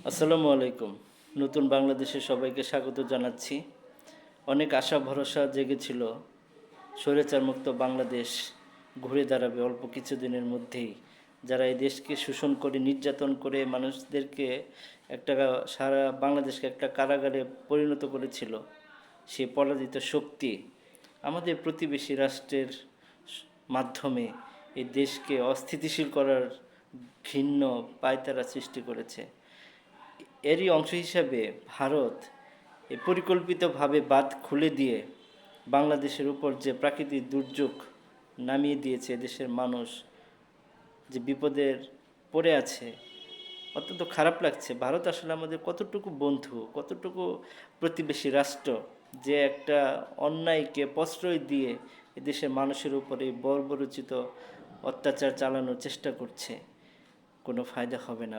আসসালামু আলাইকুম। নতুন বাংলাদেশে সবাইকে স্বাগত জানাচ্ছি। অনেক আশা ভরসা জেগেছিল স্বৈরাচার মুক্ত বাংলাদেশ ঘুরে দাঁড়াবে অল্প কিছুদিনের মধ্যেই। যারা এই দেশকে শোষণ করে নির্যাতন করে মানুষদেরকে একটা সারা বাংলাদেশকে একটা কারাগারে পরিণত করেছিল, সে পরাজিত শক্তি আমাদের প্রতিবেশী রাষ্ট্রের মাধ্যমে এই দেশকে অস্থিতিশীল করার ঘৃণ্য পায়তারা সৃষ্টি করেছে। এরই অংশ হিসাবে ভারত পরিকল্পিতভাবে বাঁধ খুলে দিয়ে বাংলাদেশের উপর যে প্রাকৃতিক দুর্যোগ নামিয়ে দিয়েছে, দেশের মানুষ যে বিপদের পড়ে আছে, অত্যন্ত খারাপ লাগছে। ভারত আসলে আমাদের কতটুকু বন্ধু, কতটুকু প্রতিবেশী রাষ্ট্র, যে একটা অন্যায়কে প্রশ্রয় দিয়ে এদেশের মানুষের উপরে বর্বরোচিত অত্যাচার চালানোর চেষ্টা করছে। কোনো ফায়দা হবে না।